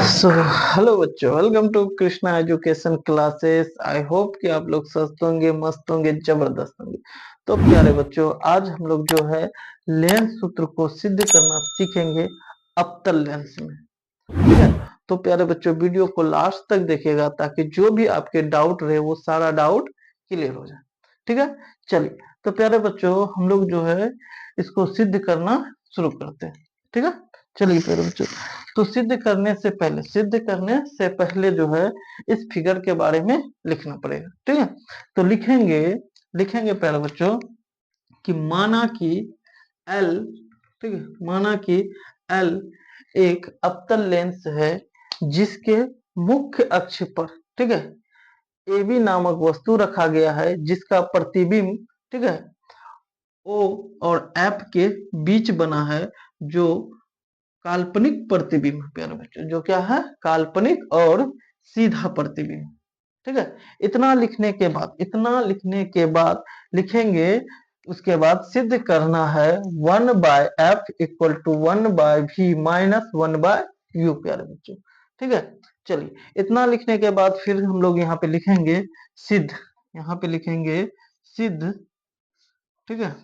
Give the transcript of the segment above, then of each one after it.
सो hello बच्चों, welcome to Krishna education classes. I hope कि आप लोग स्वस्थ होंगे, मस्त होंगे, जबरदस्त होंगे। तो प्यारे बच्चों, आज हम लोग जो है लेंस सूत्र को सिद्ध करना सीखेंगे अवतल लेंस में। ठीक है, तो प्यारे बच्चों वीडियो को लास्ट तक देखिएगा ताकि जो भी आपके डाउट रहे वो सारा डाउट क्लियर हो जाए। ठीक है, चलिए तो प्यारे बच्चों हम लोग जो है इसको सिद्ध करना शुरू करते हैं। ठीक है, चलिए प्यारे बच्चों, तो सिद्ध करने से पहले जो है इस फिगर के बारे में लिखना पड़ेगा। ठीक है, तो लिखेंगे प्यारे बच्चों कि माना कि एल, ठीक है, माना कि एल एक अवतल लेंस है जिसके मुख्य अक्ष पर, ठीक है, ए बी नामक वस्तु रखा गया है जिसका प्रतिबिंब, ठीक है, ओ और एफ के बीच बना है, जो काल्पनिक प्रतिबिंब। प्यारे बच्चों जो क्या है, काल्पनिक और सीधा प्रतिबिंब। ठीक है, इतना लिखने के बाद लिखेंगे, उसके बाद सिद्ध करना है 1/f=1/v-1/u। प्यारे बच्चों ठीक है, चलिए इतना लिखने के बाद फिर हम लोग यहाँ पे लिखेंगे सिद्ध, यहाँ पे लिखेंगे सिद्ध। ठीक है,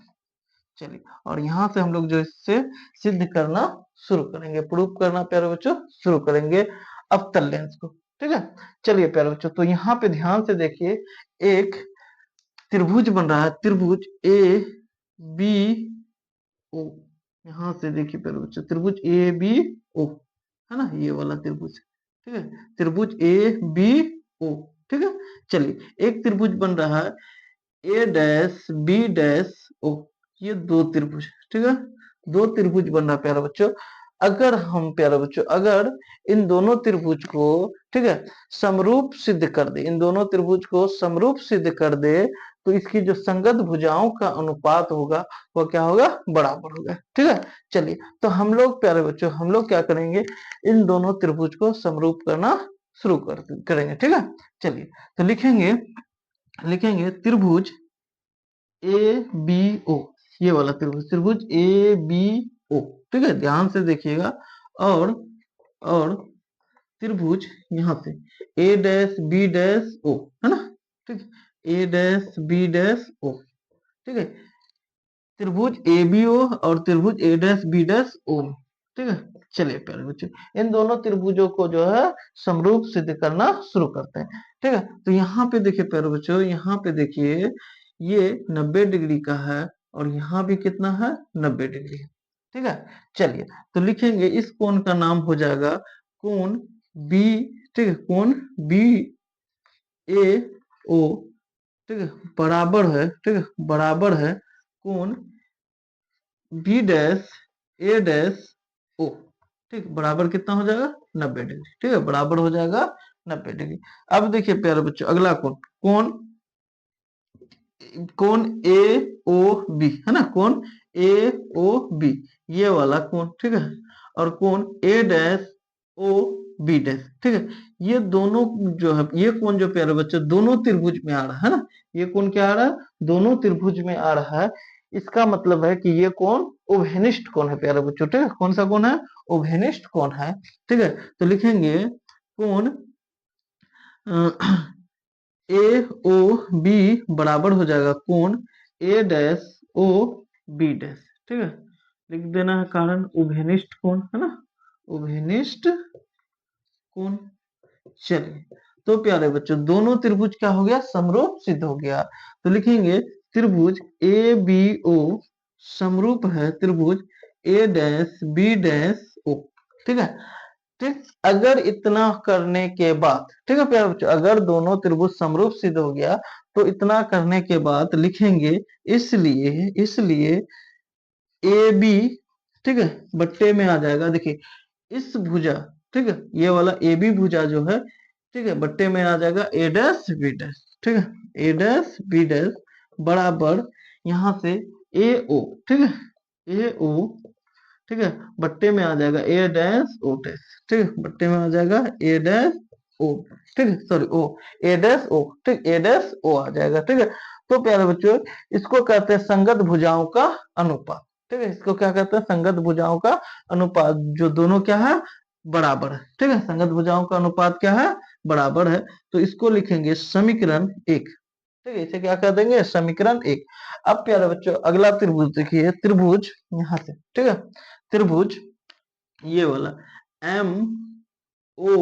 चलिए और यहाँ से हम लोग जो इससे सिद्ध करना शुरू करेंगे, प्रूफ करना प्यारे बच्चों शुरू करेंगे अवतल लेंस को। ठीक है, चलिए प्यारे बच्चों, तो यहाँ पे ध्यान से देखिए, एक त्रिभुज बन रहा है, त्रिभुज ए बी ओ। यहाँ से देखिए प्यारे बच्चों, त्रिभुज ए बी ओ है ना, ये वाला त्रिभुज। ठीक है, त्रिभुज ए बी ओ। ठीक है, चलिए एक त्रिभुज बन रहा है ए डैश बी डैश ओ, ये दो त्रिभुज। ठीक है, दो त्रिभुज बन रहा है प्यारे बच्चों। अगर इन दोनों त्रिभुज को, ठीक है, समरूप सिद्ध कर दे, इन दोनों त्रिभुज को समरूप सिद्ध कर दे, तो इसकी जो संगत भुजाओं का अनुपात होगा वो क्या होगा, बराबर होगा। ठीक है, चलिए तो हम लोग प्यारे बच्चों हम लोग क्या करेंगे, इन दोनों त्रिभुज को समरूप करना शुरू करेंगे। ठीक है, चलिए तो लिखेंगे त्रिभुज ए बी ओ, ये वाला त्रिभुज, त्रिभुज ए बी ओ। ठीक है, ध्यान से देखिएगा। और त्रिभुज यहाँ से ए डैश बी डैश ओ, है ना। ठीक है, ए डैश बी डैश ओ। ठीक है, त्रिभुज ए बी ओ और त्रिभुज ए डैश बी डैश ओ। ठीक है, चलिए प्यारे बच्चों इन दोनों त्रिभुजों को जो है समरूप सिद्ध करना शुरू करते हैं। ठीक है, तो यहाँ पे देखिए प्यारे बच्चों, यहाँ पे देखिए ये 90 डिग्री का है और यहाँ भी कितना है, 90 डिग्री है। ठीक है, चलिए तो लिखेंगे इस कोण का नाम हो जाएगा कोण बी। ठीक है, कोण बी ए ओ, ठीक है, बराबर है, ठीक है, बराबर है कोण बी डैश ए डैश ओ। ठीक, बराबर कितना हो जाएगा, 90 डिग्री। ठीक है, बराबर हो जाएगा 90 डिग्री। अब देखिए प्यारे बच्चों अगला कोण, कोण कोण ए ओ बी, है ना, कोण ए ओ बी, ये वाला कोण। ठीक है, और कोण ए डैश ओ बी डैश। ठीक है, ये दोनों जो है, ये कोण जो प्यारे बच्चों दोनों त्रिभुज में आ रहा है ना, ये कोण क्या आ रहा है, दोनों त्रिभुज में आ रहा है। इसका मतलब है कि ये कोण उभयनिष्ठ कोण है प्यारे बच्चों। ठीक है, कौन सा कोण है, उभयनिष्ठ कोण है। ठीक है, तो लिखेंगे कोण ए ओ बी बराबर हो जाएगा कोण ए डैश ओ बी डैश। ठीक है, लिख देना है कारण उभयनिष्ठ कोण, है ना, उभयनिष्ठ कोण। चलिए तो प्यारे बच्चों दोनों त्रिभुज क्या हो गया, समरूप सिद्ध हो गया। तो लिखेंगे त्रिभुज ए बी ओ समरूप है त्रिभुज ए डैश बी डैश ओ। ठीक है, ठीक, अगर इतना करने के बाद, ठीक है प्यारे बच्चों, अगर दोनों त्रिभुज समरूप सिद्ध हो गया तो इतना करने के बाद लिखेंगे इसलिए ए बी, ठीक है, बट्टे में आ जाएगा। देखिए इस भुजा, ठीक है, ये वाला ए बी भुजा जो है, ठीक है, बट्टे में आ जाएगा ए डैश बी डैश। ठीक है, ए डैश बी डैश बराबर यहाँ से ए ओ। ठीक है, ए ओ, ठीक है, बट्टे में आ जाएगा ए डैश ओ डैश। ठीक है, बट्टे में आ जाएगा ए डैश ओ, ठीक है, सॉरी ओ, ए डैश ओ। ठीक, ए डैश ओ आ जाएगा। ठीक है, तो प्यारे बच्चों इसको कहते हैं संगत भुजाओं का अनुपात। ठीक है, इसको क्या कहते हैं, संगत भुजाओं का अनुपात, जो दोनों क्या है, बराबर है, ठीक है, संगत भुजाओं का अनुपात क्या है, बराबर है। तो इसको लिखेंगे समीकरण एक, ठीक है, इसे क्या कर देंगे, समीकरण एक। अब प्यारे बच्चों अगला त्रिभुज देखिए, त्रिभुज यहाँ से, ठीक है, त्रिभुज ये वाला एम ओ,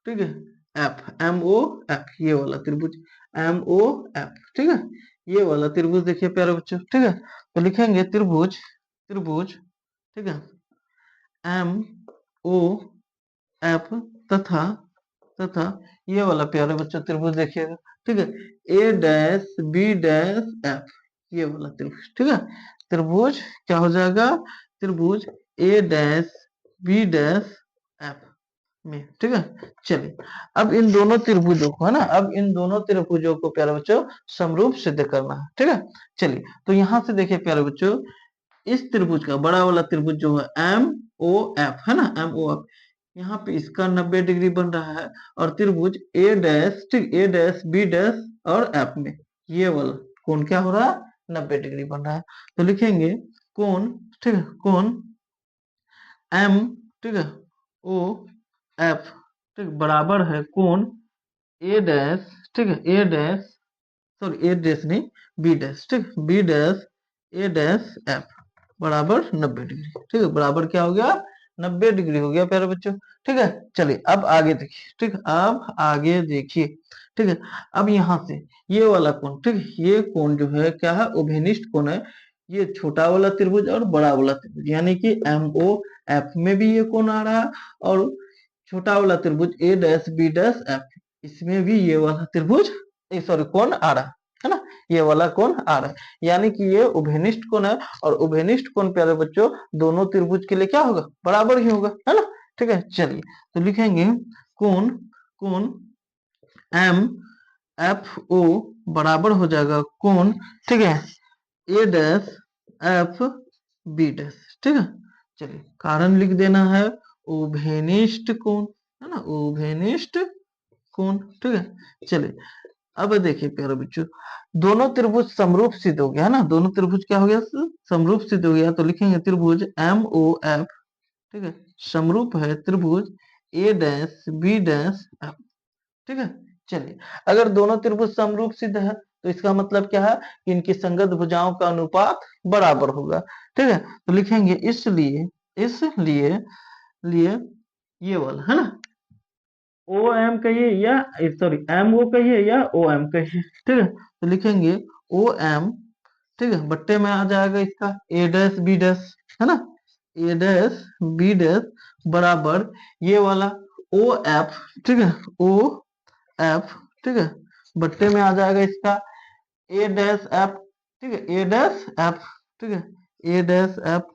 ठीक है, एफ, एम ओ एफ, ये वाला त्रिभुज एम ओ एफ, ठीक है, ये वाला त्रिभुज देखिए प्यारे बच्चों, ठीक है। तो लिखेंगे त्रिभुज, त्रिभुज, ठीक है, एम ओ एफ तथा, तथा ये वाला प्यारे बच्चों त्रिभुज देखिएगा, ठीक है, ए डैश बी डैश एफ, ये वाला त्रिभुज, ठीक है, त्रिभुज क्या हो जाएगा, त्रिभुज ए डैश बी डैश एफ में, ठीक है। चलिए अब इन दोनों त्रिभुजों को, है ना, अब इन दोनों त्रिभुजों को प्यारे बच्चों समरूप सिद्ध करना है, ठीक है। चलिए तो यहां से देखिए प्यारे बच्चों, इस त्रिभुज का बड़ा वाला त्रिभुज जो है एम ओ एफ, है ना, एम ओ एफ, यहाँ पे इसका 90 डिग्री बन रहा है, और त्रिभुज ए डैश, ठीक, ए डैश बी डैश और एफ में ये वाला कोण क्या हो रहा है, 90 डिग्री बन रहा है। तो लिखेंगे कोण, ठीक है, कोण एम, ठीक है, ओ एफ, ठीक, बराबर है कोण ए डैश, ठीक है, ए डैश, सॉरी ए डैश नहीं, बी डैश, ठीक, बी डैश ए डैश एफ बराबर 90 डिग्री, ठीक है, बराबर क्या हो गया, 90 डिग्री हो गया प्यारे बच्चों, ठीक है। चलिए अब आगे देखिए, ठीक, अब आगे देखिए, ठीक है, अब यहाँ से ये वाला कोण, ठीक है, ये कोण जो है क्या है, उभयनिष्ठ कोण है, ये छोटा वाला त्रिभुज और बड़ा वाला त्रिभुज, यानी कि एम ओ एफ में भी ये कोण आ रहा है, और छोटा वाला त्रिभुज ए डैश बी डैश एफ, इसमें भी ये वाला त्रिभुज, सॉरी कोण आ रहा है ना, ये वाला कोण आ रहा है, यानी कि ये उभयनिष्ठ कोण है, और उभयनिष्ठ कोण प्यारे बच्चों दोनों त्रिभुज के लिए क्या होगा, बराबर ही होगा, है ना, ठीक है। चलिए तो लिखेंगे कोण, कोण एम एफ ओ बराबर हो जाएगा कोण, ठीक है, ए डैश एफ बी डैश, ठीक है। चलिए कारण लिख देना है उभयनिष्ठ कोण, है ना, उभयनिष्ठ कोण, ठीक है। चलिए अब देखिए प्यारे बच्चों, दोनों त्रिभुज समरूप सिद्ध हो गया, है ना, दोनों त्रिभुज क्या हो गया, समरूप सिद्ध हो गया। तो लिखेंगे त्रिभुज एम ओ एफ, ठीक है, समरूप है त्रिभुज ए डैश बी डैश एफ, ठीक है। चलिए अगर दोनों त्रिभुज समरूप सिद्ध है तो इसका मतलब क्या है कि इनकी संगत भुजाओं का अनुपात बराबर होगा, ठीक है। तो लिखेंगे इसलिए, इसलिए लिए ये वाला, है ना, ओ एम कहिए या, सॉरी एम ओ कहिए या ओ एम कहिए, ठीक है। तो लिखेंगे ओ एम, ठीक है, बट्टे में आ जाएगा इसका ए डैश बी डैश, है ना, ए डैश बी डैश बराबर ये वाला ओ एफ, ठीक है, ओ एफ, ठीक है, बट्टे में आ जाएगा इसका ए डैश एफ, ठीक है, ए डैश एफ, ठीक है, ए डैश एफ।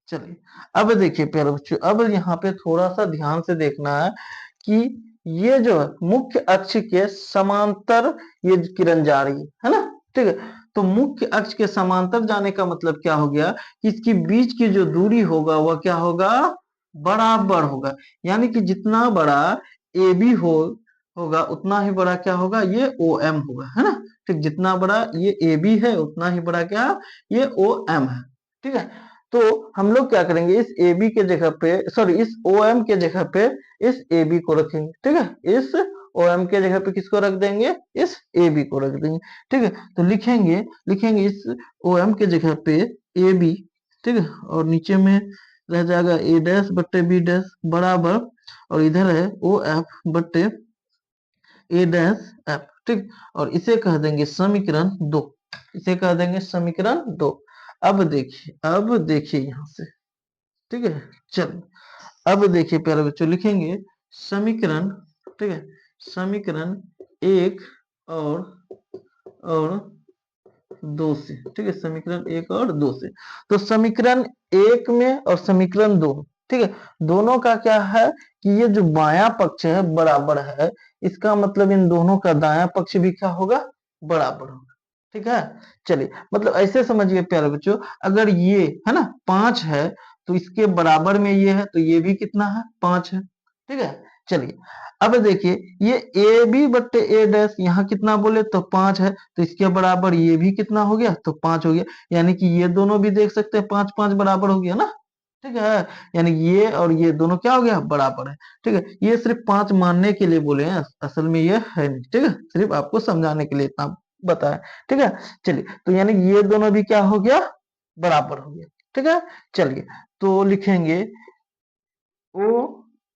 चलिए अब देखिए प्यारे बच्चों, अब यहाँ पे थोड़ा सा ध्यान से देखना है कि ये जो है मुख्य अक्ष के समांतर ये किरण जा रही है ना, ठीक है। तो मुख्य अक्ष के समांतर जाने का मतलब क्या हो गया कि इसकी बीच की जो दूरी होगा वह क्या होगा, बराबर होगा, यानी कि जितना बड़ा ए बी होगा उतना ही बड़ा क्या होगा, ये ओ एम होगा, है ना, ठीक, जितना बड़ा ये ए बी है उतना ही बड़ा क्या, ये ओ एम है, ठीक है। तो हम लोग क्या करेंगे, इस ए बी के जगह पे, सॉरी इस ओ एम के जगह पे इस ए बी को रखेंगे, ठीक है, इस ओ एम के जगह पे किसको रख देंगे, इस ए बी को रख देंगे, ठीक है। तो लिखेंगे, लिखेंगे इस ओ एम के जगह पे ए बी, ठीक है, और नीचे में रह जाएगा ए डैश बट्टे बी डैश बराबर, और इधर है ओ एफ बट्टे ए डैश एफ, ठीक, और इसे कह देंगे समीकरण दो, इसे कह देंगे समीकरण दो। अब देखिए, अब देखिए यहाँ से, ठीक है। चल अब देखिए प्यारे बच्चों, लिखेंगे समीकरण, ठीक है, समीकरण एक और दो से, ठीक है, समीकरण एक और दो से। तो समीकरण एक में और समीकरण दो, ठीक है, दोनों का क्या है कि ये जो बायां पक्ष है बराबर है, इसका मतलब इन दोनों का दायां पक्ष भी क्या होगा, बराबर होगा, ठीक है। चलिए मतलब ऐसे समझिए प्यारे बच्चों, अगर ये है ना 5 है तो इसके बराबर में ये है, तो ये भी कितना है, 5 है, ठीक है। चलिए अब देखिए ये ए बी बट्टे ए डैश यहाँ कितना बोले तो 5 है, तो इसके बराबर ये भी कितना हो गया, तो 5 हो गया, यानी कि ये दोनों भी देख सकते हैं 5 5 बराबर हो गया ना, ठीक है। यानी ये और ये दोनों क्या हो गया, बराबर है। ठीक है, ये सिर्फ 5 मानने के लिए बोले हैं, असल में ये है नहीं। ठीक है, सिर्फ आपको समझाने के लिए इतना बताया। ठीक है, चलिए तो यानी ये दोनों भी क्या हो गया, बराबर हो गया। ठीक है, चलिए तो लिखेंगे ओ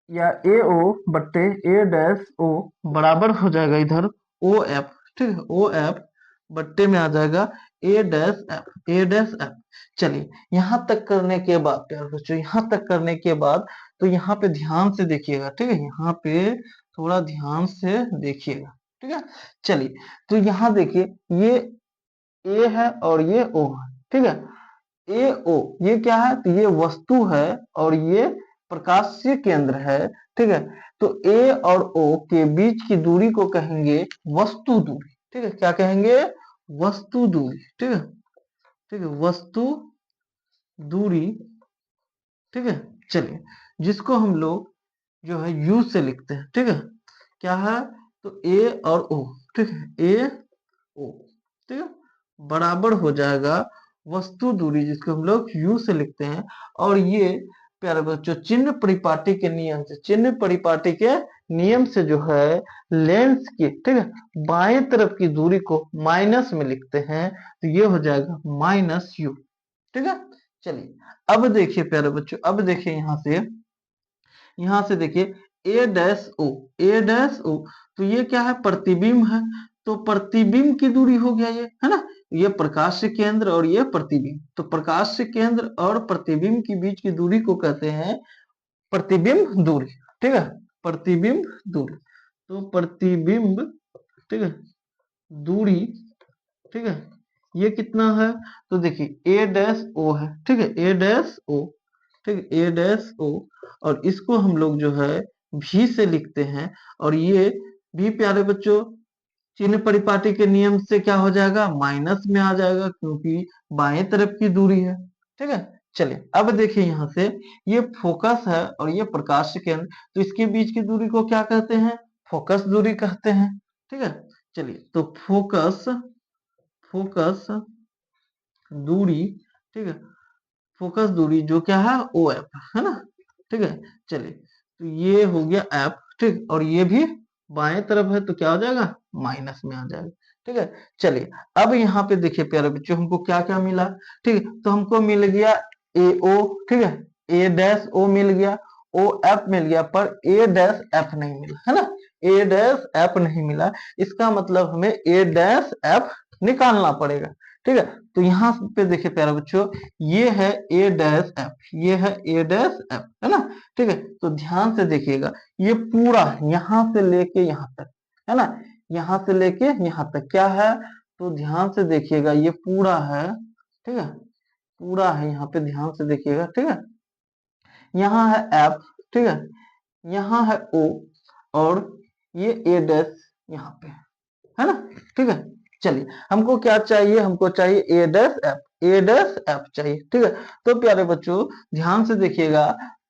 या ए ओ बट्टे ए डैश ओ बराबर हो जाएगा इधर ओ एफ। ठीक है, ओ एफ बट्टे में आ जाएगा ए डैश एफ, ए डैश एफ। चलिए यहां तक करने के बाद प्यारे बच्चों, यहां तक करने के बाद तो यहाँ पे ध्यान से देखिएगा। ठीक है, यहाँ पे थोड़ा ध्यान से देखिएगा। ठीक है, चलिए तो यहाँ देखिए ये ए है और ये ओ है। ठीक है, ए ओ ये क्या है, तो ये वस्तु है और ये प्रकाशीय केंद्र है। ठीक है, तो ए और ओ के बीच की दूरी को कहेंगे वस्तु दूरी। ठीक है, क्या कहेंगे, वस्तु दूरी। ठीक है, ठीक है, वस्तु दूरी। ठीक है, चलिए जिसको हम लोग जो है यू से लिखते हैं। ठीक है, क्या है, तो ए और ओ। ठीक है, ए ओ। ठीक है, बराबर हो जाएगा वस्तु दूरी, जिसको हम लोग यू से लिखते हैं। और ये प्यारे बच्चों चिन्ह परिपाटी के नियम से, चिन्ह परिपाटी के नियम से जो है लेंस की, ठीक है, बाएं तरफ की दूरी को माइनस में लिखते हैं, तो ये हो जाएगा माइनस यू। ठीक है, चलिए अब देखिए प्यारे बच्चों, अब देखिए यहां से देखिए ए डैश ओ, ए डैश ओ, तो ये क्या है, प्रतिबिंब है। तो प्रतिबिंब की दूरी हो गया ये, है ना, ये प्रकाश से केंद्र और ये प्रतिबिंब। तो प्रकाश से केंद्र और प्रतिबिंब के बीच की दूरी को कहते हैं प्रतिबिंब दूरी। ठीक है, प्रतिबिंब दूरी। तो प्रतिबिंब, ठीक है, दूरी। ठीक है, ये कितना है, तो देखिए ए डैश ओ है। ठीक है, ए डैश ओ। ठीक है, ए डैश ओ, और इसको हम लोग जो है भी से लिखते हैं। और ये भी प्यारे बच्चों चिन्ह परिपाटी के नियम से क्या हो जाएगा, माइनस में आ जाएगा, क्योंकि बाएं तरफ की दूरी है। ठीक है, चलिए अब देखिए यहां से ये फोकस है और ये प्रकाश केंद्र, तो इसके बीच की दूरी को क्या कहते हैं, फोकस दूरी कहते हैं। ठीक है, चलिए तो फोकस, फोकस दूरी। ठीक है, फोकस दूरी जो क्या है ओ एफ, है ना। ठीक है, चलिए तो ये हो गया एफ। ठीक, और ये भी बाएं तरफ है, तो क्या हो जाएगा, माइनस में आ जाएगा। ठीक है, चलिए अब यहाँ पे देखिए प्यारे बच्चों हमको क्या क्या मिला। ठीक है, तो हमको मिल गया ए ओ। ठीक है, ए डैश ओ मिल गया, ओ एफ मिल गया, पर ए डैश एफ नहीं मिला, है ना, ए डैश एफ नहीं मिला। इसका मतलब हमें ए डैश एफ निकालना पड़ेगा। ठीक है, तो यहाँ पे देखिए प्यारे बच्चों ये है ए डैश एफ, ये है ए डैश एफ, है ना। ठीक है, तो ध्यान से देखिएगा ये पूरा यहां से लेके यहां तक, है ना, यहां से लेके यहां तक क्या है, तो ध्यान से देखिएगा ये पूरा है। ठीक है, पूरा है, यहाँ पे ध्यान से देखिएगा। ठीक है, यहाँ है एफ। ठीक है, यहाँ है ओ, और ये ए डैश यहाँ पे है ना। ठीक है, चलिए हमको क्या चाहिए, हमको चाहिए ए डैश एफ, ए डैश एफ चाहिए। ठीक है, तो प्यारे बच्चों ध्यान से देखिएगा,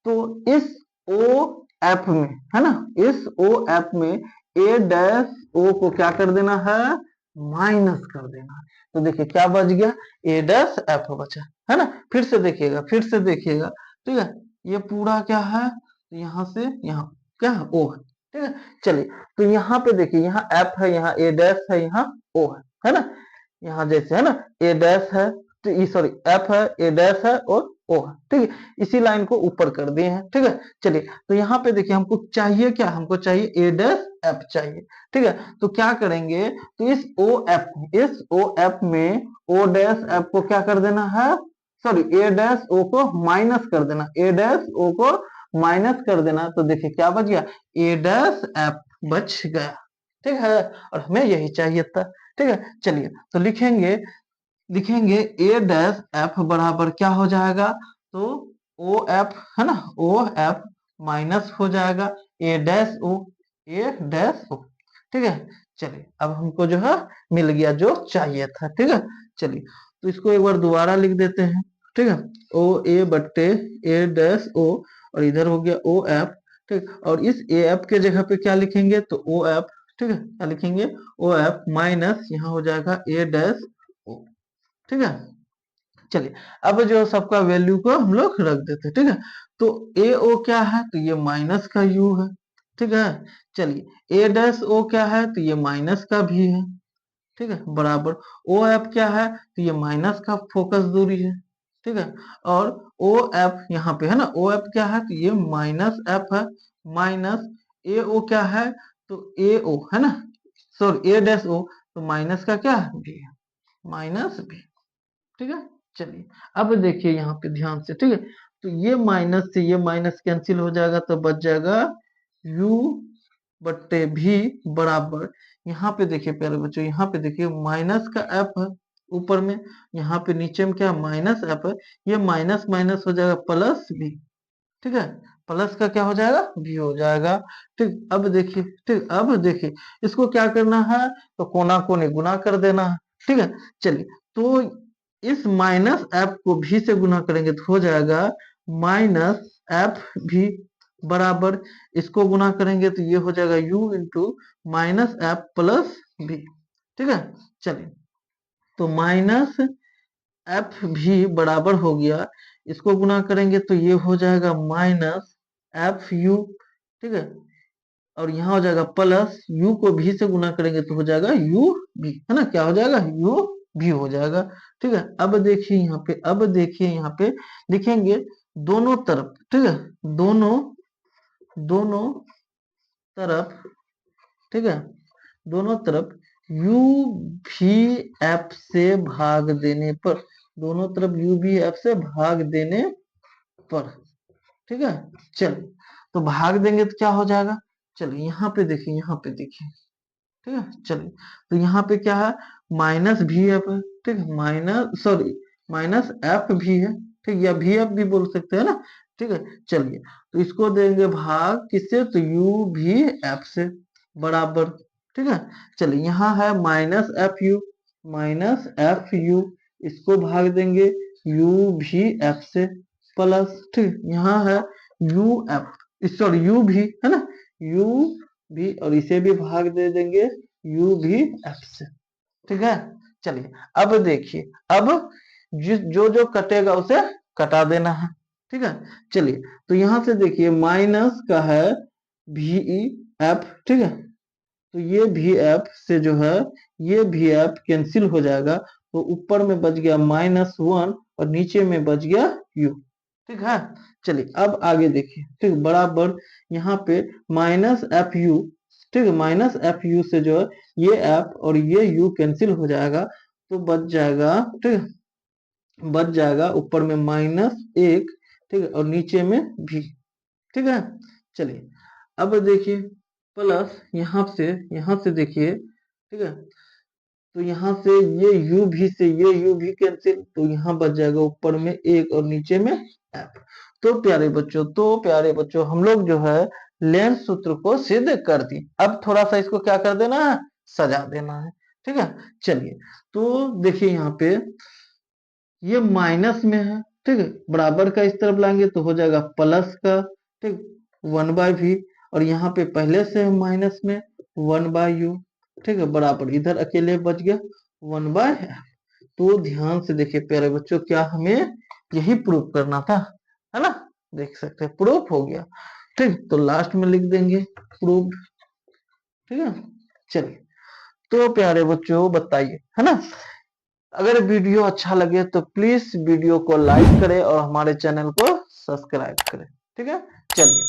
तो इस ओ एफ में, है ना, इस ओ एफ में ए डैश ओ को क्या कर देना है, माइनस कर देना है। तो देखिए क्या बच गया, ए डैश एफ बचा, है ना। फिर से देखिएगा, फिर से देखिएगा। ठीक है, ये पूरा क्या है, तो यहाँ से यहाँ क्या है, ओ है। ठीक है, चलिए तो यहाँ पे देखिए यहाँ एफ है, यहाँ ए डैश है, यहाँ ओ है ना। यहाँ जैसे है ना ए डैश है, तो ये सॉरी एफ है, ए डैश है और ओ है। ठीक है, इसी लाइन को ऊपर कर दिए हैं। ठीक है, चलिए तो यहाँ पे देखिए हमको चाहिए क्या, हमको चाहिए ए डैश एफ चाहिए। ठीक है, तो क्या करेंगे, तो इस ओ एफ, इस ओ एफ में ओ डैश एफ को क्या कर देना है, सॉरी ए डैश ओ को माइनस कर देना, ए डैश ओ को माइनस कर देना। तो देखिए क्या बच गया, ए डैश एफ बच गया। ठीक है, और हमें यही चाहिए था। ठीक है, चलिए तो लिखेंगे, लिखेंगे ए डैश एफ बराबर क्या हो जाएगा, तो ओ एफ, है ना, ओ एफ माइनस हो जाएगा ए डैश ओ, ए डैश ओ। ठीक है, चलिए अब हमको जो है मिल गया जो चाहिए था। ठीक है, चलिए तो इसको एक बार दोबारा लिख देते हैं। ठीक है, ओ ए बट्टे ए डैश ओ, और इधर हो गया ओ एफ। ठीक, और इस ए एफ के जगह पे क्या लिखेंगे, तो ओ एफ। ठीक है, क्या लिखेंगे, ओ एफ माइनस यहाँ हो जाएगा ए डैश ओ। ठीक है, चलिए अब जो सबका वैल्यू को हम लोग रख देते हैं, ठीक है। तो ए ओ क्या है, तो ये माइनस का यू है, ठीक है। चलिए ए डैश ओ क्या है, तो ये माइनस का भी है, ठीक है, बराबर ओ एफ क्या है, तो ये माइनस का फोकस दूरी है, ठीक है। और ओ एफ यहाँ पे है ना, ओ एफ क्या है, तो ये माइनस एफ है, माइनस ए ओ क्या है, तो ए ओ है ना, सॉरी ए डैश ओ, तो माइनस का क्या है, बी है, माइनस बी, ठीक है। चलिए अब देखिए यहाँ पे ध्यान से, ठीक है। तो ये माइनस से ये माइनस कैंसिल हो जाएगा, तो बच जाएगा u बट्टे भी बराबर, यहाँ पे देखिए प्यारे बच्चों, यहाँ पे देखिए माइनस का एफ है ऊपर में, यहाँ पे नीचे में क्या माइनस एफ है, ये माइनस माइनस हो जाएगा प्लस बी, ठीक है। प्लस का क्या हो जाएगा, बी हो जाएगा, ठीक। अब देखिए, ठीक, अब देखिए इसको क्या करना है, तो कोना कोने गुना कर देना है, ठीक है। चलिए तो इस माइनस एफ को भी से गुना करेंगे तो हो जाएगा माइनस एफ भी बराबर, इसको गुना करेंगे तो ये हो जाएगा u into minus F plus B, ठीक है। चलिए तो माइनस एफ भी बराबर हो गया, इसको गुना करेंगे तो ये हो जाएगा माइनस एफ यू, ठीक है। और यहाँ हो जाएगा प्लस u को भी से गुना करेंगे तो हो जाएगा u भी, है ना, क्या हो जाएगा u भी हो जाएगा, ठीक है। अब देखिए यहाँ पे, अब देखिए यहाँ पे लिखेंगे दोनों तरफ, ठीक है, दोनों दोनों तरफ, ठीक है, दोनों तरफ u भी f से भाग देने पर, दोनों तरफ u भी f से भाग देने पर, ठीक है। चलिए तो भाग देंगे तो क्या हो जाएगा, चलिए यहाँ पे देखिए, यहाँ पे देखिए, ठीक है। चलिए तो यहाँ पे क्या है, माइनस भी एफ है, ठीक है, माइनस सॉरी माइनस एफ भी है, ठीक, या भी एफ भी बोल सकते हैं ना, ठीक है। चलिए तो इसको देंगे भाग किससे, तो यू भी एफ से बराबर, ठीक है। चलिए यहाँ है माइनस एफ यू, इसको भाग देंगे यू भी एफ से प्लस, ठीक, यहाँ है यू एफ, सॉरी यू भी है ना, यू भी, और इसे भी भाग दे देंगे u भी f से, ठीक है। चलिए अब देखिए, अब जो जो कटेगा उसे कटा देना है, ठीक है। चलिए तो यहां से देखिए माइनस का है भी एफ, ठीक है, तो ये भी एफ से जो है ये भी एफ कैंसिल हो जाएगा, तो ऊपर में बच गया माइनस वन और नीचे में बच गया u, ठीक है। चलिए अब आगे देखिए, ठीक, बराबर यहाँ पे माइनस एफ यू, ठीक है, माइनस एफ यू से जो है ये एफ और ये यू कैंसिल हो जाएगा, तो बच जाएगा, ठीक है, बच जाएगा ऊपर में माइनस एक, ठीक है, और नीचे में भी, ठीक है। चलिए अब देखिए प्लस यहाँ से देखिए, ठीक है, तो यहाँ से ये u भी से ये u भी कैंसिल, तो यहाँ बच जाएगा ऊपर में एक और नीचे में f। तो प्यारे बच्चों हम लोग जो है लेंस सूत्र को सिद्ध कर दी, अब थोड़ा सा इसको क्या कर देना है, सजा देना है, ठीक है। चलिए तो देखिए यहाँ पे ये माइनस में है, ठीक है, बराबर का इस तरफ लाएंगे तो हो जाएगा प्लस का, ठीक, वन बाय भी, और यहाँ पे पहले से है माइनस में वन बाय यू, ठीक है, बराबर इधर अकेले बच गया वन बाय एफ। तो ध्यान से देखिए प्यारे बच्चों, क्या हमें यही प्रूफ करना था, है ना, देख सकते हैं प्रूफ हो गया, ठीक। तो लास्ट में लिख देंगे प्रूफ, ठीक है। चलिए तो प्यारे बच्चों बताइए, है ना, अगर वीडियो अच्छा लगे तो प्लीज वीडियो को लाइक करें और हमारे चैनल को सब्सक्राइब करें, ठीक है। चलिए